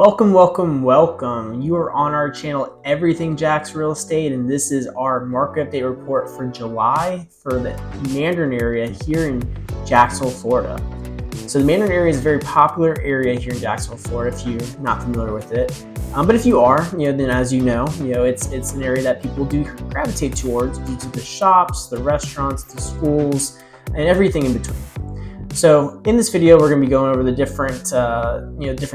Welcome. You are on our channel, Everything Jax Real Estate, and this is our market update report for July for the Mandarin area here in Jacksonville, Florida. So the Mandarin area is a very popular area here in Jacksonville, Florida, if you're not familiar with it. But if you are, then as you know, it's an area that people do gravitate towards due to the shops, the restaurants, the schools, and everything in between. So in this video, we're going to be going over the different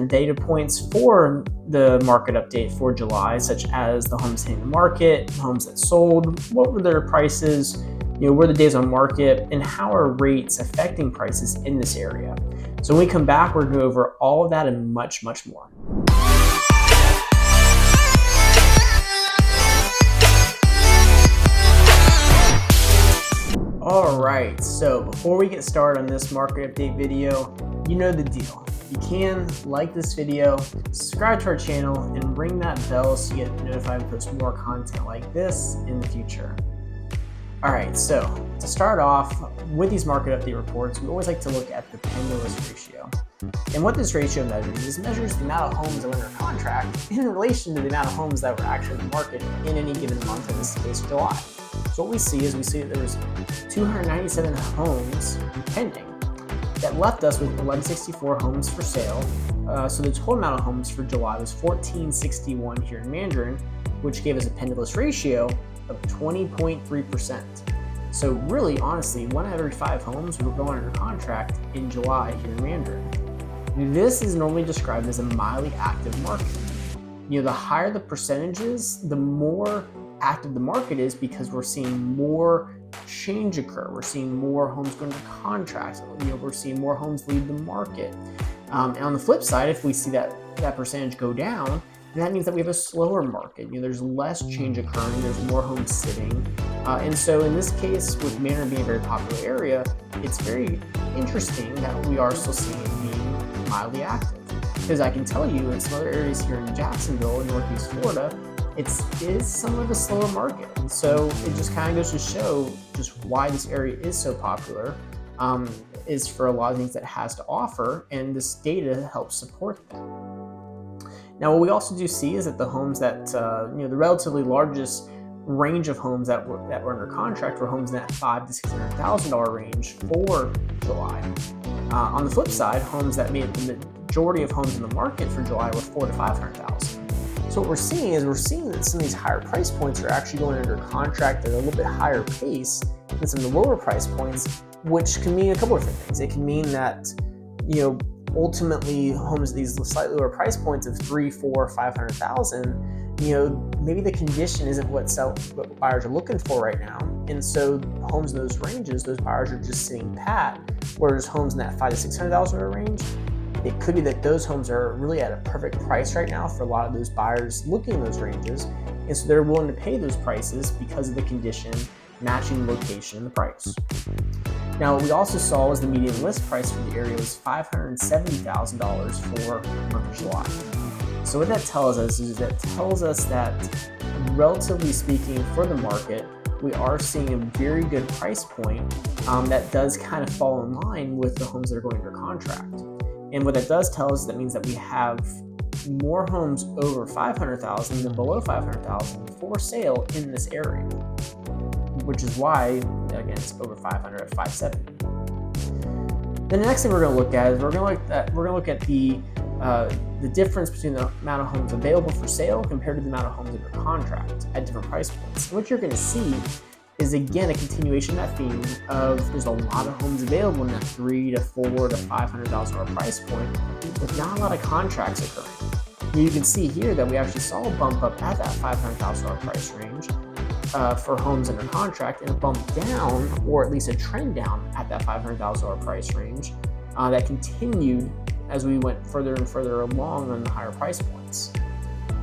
data points for the market update for July, such as the homes hitting the market, homes that sold, what were their prices, were the days on market, and how are rates affecting prices in this area. So when we come back, we're going to go over all of that and much more. Alright, so before we get started on this market update video, you know the deal. You can like this video, subscribe to our channel, and ring that bell so you get notified when we post more content like this in the future. Alright, so to start off with these market update reports, we always like to look at the pendulous ratio. And what this ratio measures the amount of homes that were under contract in relation to the amount of homes that were actually in the market in any given month, in this case July. So what we see that there was 297 homes pending that left us with 1164 homes for sale. So the total amount of homes for July was 1461 here in Mandarin, which gave us a pendulous ratio of 20.3%. So really, honestly, 1 out of every 5 homes were going under contract in July here in Mandarin. This is normally described as a mildly active market. The higher the percentages, the more active the market is, because we're seeing more change occur. We're seeing more homes go under contract. We're seeing more homes leave the market. And on the flip side, if we see that percentage go down, that means that we have a slower market. There's less change occurring. There's more homes sitting. And so in this case, with Mandarin being a very popular area, it's very interesting that we are still seeing it being mildly active. Because I can tell you in some other areas here in Jacksonville in Northeast Florida, it is somewhat of a slower market. And so it just kind of goes to show just why this area is so popular, is for a lot of things that it has to offer, and this data helps support that. Now, what we also do see is that the homes that, the relatively largest range of homes that were under contract were homes in that $500,000 to $600,000 range for July. On the flip side, homes that made the majority of homes in the market for July were $400,000 to $500,000. So what we're seeing that some of these higher price points are actually going under contract at a little bit higher pace than some of the lower price points, which can mean a couple of different things. It can mean that, ultimately homes at these slightly lower price points of $300,000, $400,000, $500,000, maybe the condition isn't what buyers are looking for right now. And so homes in those ranges, those buyers are just sitting pat, whereas homes in that $500,000 to $600,000 range, it could be that those homes are really at a perfect price right now for a lot of those buyers looking in those ranges. And so they're willing to pay those prices because of the condition matching the location and the price. Now, what we also saw was the median list price for the area was $570,000 for the month of July. So what that tells us that relatively speaking for the market, we are seeing a very good price point that does kind of fall in line with the homes that are going under contract. And what that does tell us, that means that we have more homes over $500,000 than below $500,000 for sale in this area, which is why, again, it's over $500,000 at $570,000. Then the next thing we're going to look at is we're going to look at the difference between the amount of homes available for sale compared to the amount of homes under contract at different price points. And what you're going to see is, again, a continuation of that theme of there's a lot of homes available in that $300,000 to $400,000 to $500,000 price point, with not a lot of contracts occurring. You can see here that we actually saw a bump up at that $500,000 price range for homes under contract, and a bump down, or at least a trend down at that $500,000 price range that continued as we went further and further along on the higher price points.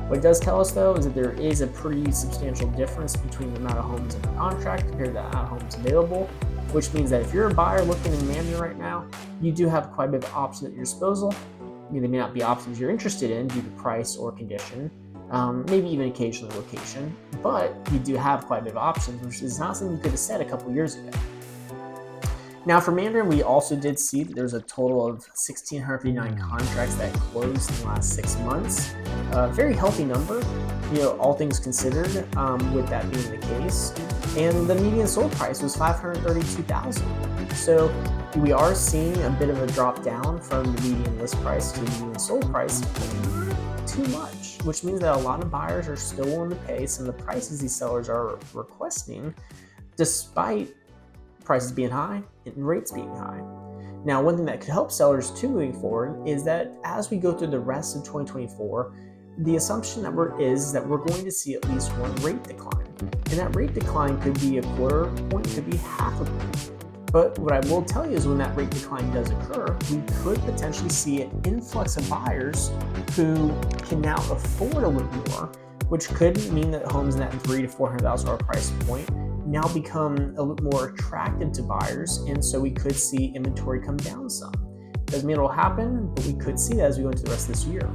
What it does tell us, though, is that there is a pretty substantial difference between the amount of homes under contract compared to the amount of homes available, which means that if you're a buyer looking in Mandarin right now, you do have quite a bit of options at your disposal. They may not be options you're interested in due to price or condition, maybe even occasionally location, but you do have quite a bit of options, which is not something you could have said a couple years ago. Now for Mandarin, we also did see that there's a total of 1,659 contracts that closed in the last 6 months. Very healthy number, all things considered, with that being the case. And the median sold price was $532,000. So we are seeing a bit of a drop down from the median list price to the median sold price, but not too much, which means that a lot of buyers are still willing to pay some of the prices these sellers are requesting, despite prices being high and rates being high. Now, one thing that could help sellers too moving forward is that as we go through the rest of 2024, the assumption that we're going to see at least one rate decline. And that rate decline could be 1/4 point, could be 1/2 point. But what I will tell you is when that rate decline does occur, we could potentially see an influx of buyers who can now afford a little more, which could mean that homes in that $300,000 to $400,000 price point now become a little more attractive to buyers, and so we could see inventory come down some. Doesn't mean it'll happen, but we could see that as we go into the rest of this year.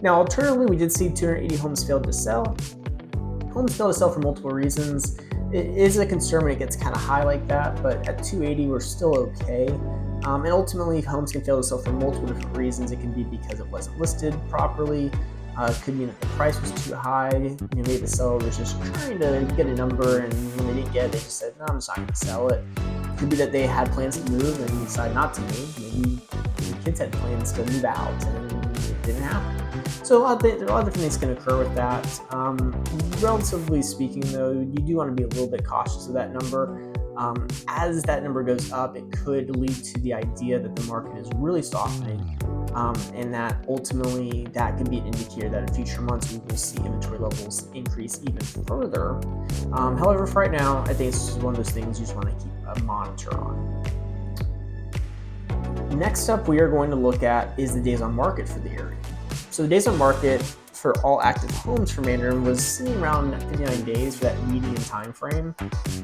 Now, alternatively, we did see 280 homes failed to sell. Homes fail to sell for multiple reasons. It is a concern when it gets kind of high like that, but at 280, we're still okay. And ultimately, homes can fail to sell for multiple different reasons. It can be because it wasn't listed properly. It could mean that the price was too high. Maybe the seller was just trying to get a number, and when they didn't get it, they just said, "No, I'm just not going to sell it." It could be that they had plans to move and decided not to move. Maybe the kids had plans to move out, and it didn't happen. So there are a lot of different things can occur with that. Relatively speaking, though, you do want to be a little bit cautious of that number. As that number goes up, it could lead to the idea that the market is really softening, and that ultimately that could be an indicator that in future months we will see inventory levels increase even further. However, for right now, I think it's just one of those things you just want to keep a monitor on. Next up, we are going to look at is the days on market for the area. So the days on market for all active homes for Mandarin was sitting around 59 days for that median time frame.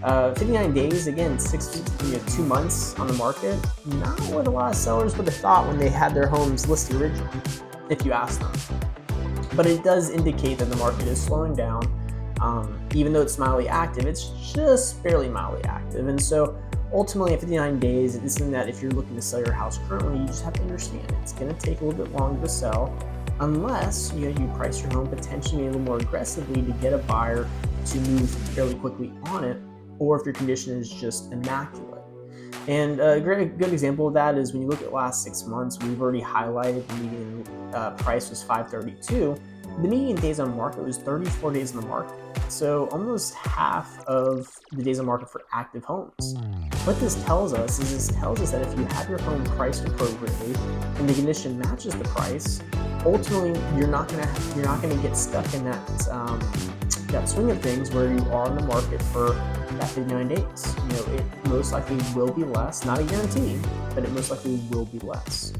59 days, again, 2 months on the market, not what a lot of sellers would have thought when they had their homes listed originally, if you ask them. But it does indicate that the market is slowing down. Even though it's mildly active, it's just barely mildly active. And so ultimately at 59 days, it's something that if you're looking to sell your house currently, you just have to understand it's going to take a little bit longer to sell, unless you price your home potentially a little more aggressively to get a buyer to move fairly quickly on it, or if your condition is just immaculate. And a good example of that is when you look at last 6 months, we've already highlighted the median price was $532. The median days on market was 34 days on the market. So almost half of the days on market for active homes. What this tells us is that if you have your home priced appropriately and the condition matches the price, ultimately you're not gonna get stuck in that swing of things where you are on the market for that 59 days. It most likely will be less, not a guarantee, but it most likely will be less.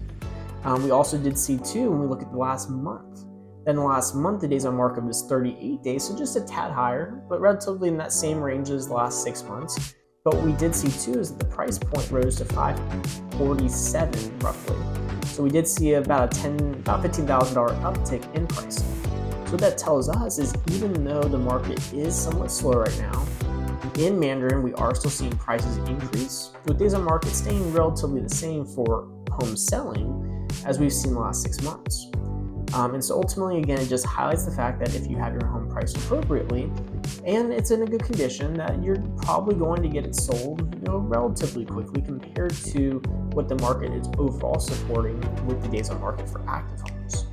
We also did see too, when we look at the last month, then the last month, the days on market was 38 days, so just a tad higher, but relatively in that same range as the last 6 months. But what we did see too is that the price point rose to $547 roughly. So we did see about $15,000 uptick in pricing. So what that tells us is even though the market is somewhat slow right now, in Mandarin we are still seeing prices increase, with days on market staying relatively the same for home selling as we've seen the last 6 months. And so ultimately, again, it just highlights the fact that if you have your home priced appropriately and it's in a good condition, that you're probably going to get it sold relatively quickly compared to what the market is overall supporting with the days on market for active homes.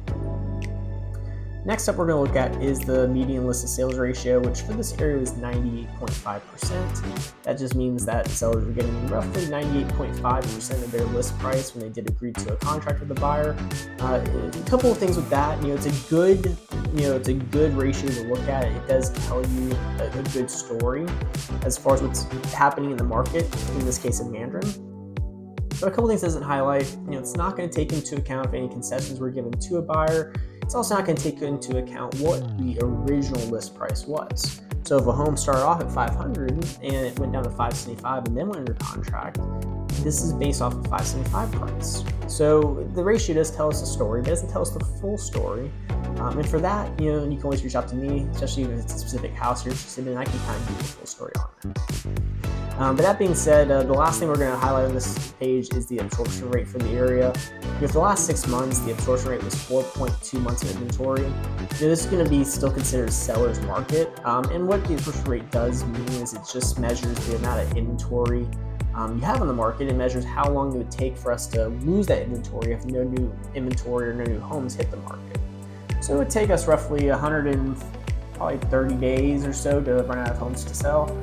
Next up, we're going to look at is the median listed sales ratio, which for this area was 98.5%. That just means that sellers were getting roughly 98.5% of their list price when they did agree to a contract with the buyer. A couple of things with that, it's a good ratio to look at. It does tell you a good story as far as what's happening in the market, in this case in Mandarin. But a couple things it doesn't highlight, it's not going to take into account if any concessions were given to a buyer. It's also not going to take into account what the original list price was. So if a home started off at $500 and it went down to $575 and then went under contract, this is based off of $575 price. So the ratio does tell us a story, but it doesn't tell us the full story. And for that, you can always reach out to me, especially if it's a specific house you're interested in. I can kind of give you the full story on that. But that being said, the last thing we're going to highlight on this page is the absorption rate for the area. For the last 6 months, the absorption rate was 4.2 months of inventory. This is going to be still considered a seller's market. And what the absorption rate does mean is it just measures the amount of inventory you have on the market. It measures how long it would take for us to lose that inventory if no new inventory or no new homes hit the market. So it would take us roughly 130 days or so to run out of homes to sell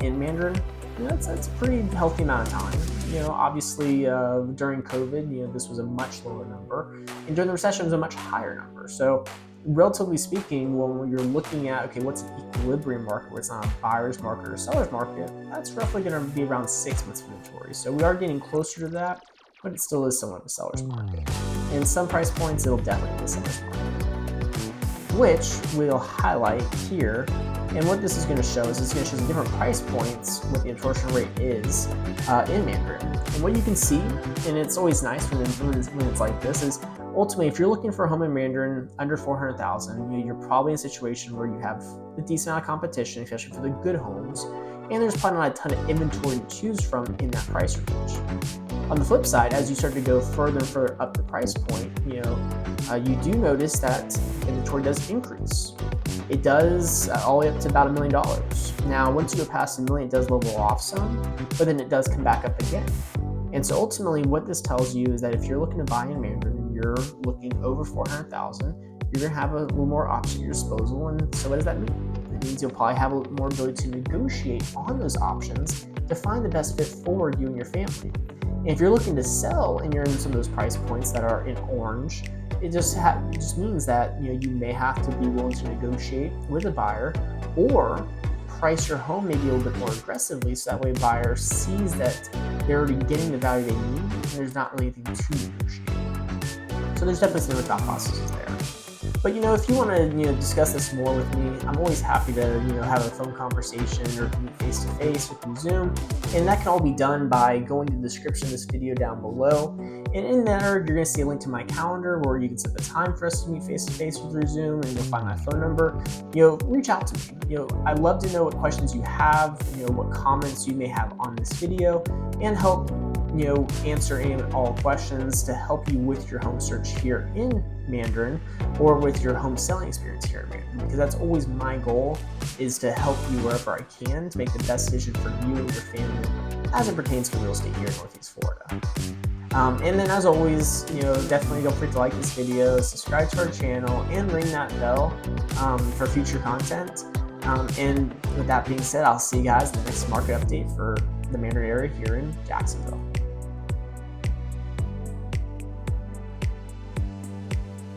in Mandarin. That's a pretty healthy amount of time. Obviously during COVID, this was a much lower number, and during the recession it was a much higher number. So relatively speaking, when you're looking at, okay, what's an equilibrium market where it's not a buyer's market or seller's market, that's roughly going to be around 6 months of inventory. So we are getting closer to that, but it still is somewhat of a seller's market. In some price points, it'll definitely be a seller's market, which we'll highlight here. And what this is going to show is it's going to show the different price points what the absorption rate is in Mandarin. And what you can see, and it's always nice when it's like this, is ultimately if you're looking for a home in Mandarin under 400,000, you're probably in a situation where you have a decent amount of competition, especially for the good homes, and there's probably not a ton of inventory to choose from in that price range. On the flip side, as you start to go further and further up the price point, you do notice that inventory does increase. It does all the way up to about $1 million. Now, once you go past $1 million, it does level off some, but then it does come back up again. And so ultimately, what this tells you is that if you're looking to buy in Mandarin and you're looking over 400,000, you're going to have a little more options at your disposal. And so what does that mean? It means you'll probably have a little more ability to negotiate on those options to find the best fit for you and your family. And if you're looking to sell and you're in some of those price points that are in orange, it just means that you may have to be willing to negotiate with a buyer or price your home maybe a little bit more aggressively, so that way a buyer sees that they're already getting the value they need and there's not really anything to negotiate. So there's definitely some different thought processes there. But if you want to discuss this more with me, I'm always happy to have a phone conversation or meet face to face or through Zoom, and that can all be done by going to the description of this video down below. And in there, you're going to see a link to my calendar where you can set the time for us to meet face to face or through Zoom, and you'll find my phone number. Reach out to me. I'd love to know what questions you have, what comments you may have on this video, and help answer any and all questions to help you with your home search here in Mandarin or with your home selling experience here in Mandarin, because that's always my goal, is to help you wherever I can to make the best decision for you and your family as it pertains to real estate here in Northeast Florida. And then as always, definitely don't forget to like this video, subscribe to our channel, and ring that bell for future content. And with that being said, I'll see you guys in the next market update for the Mandarin area here in Jacksonville.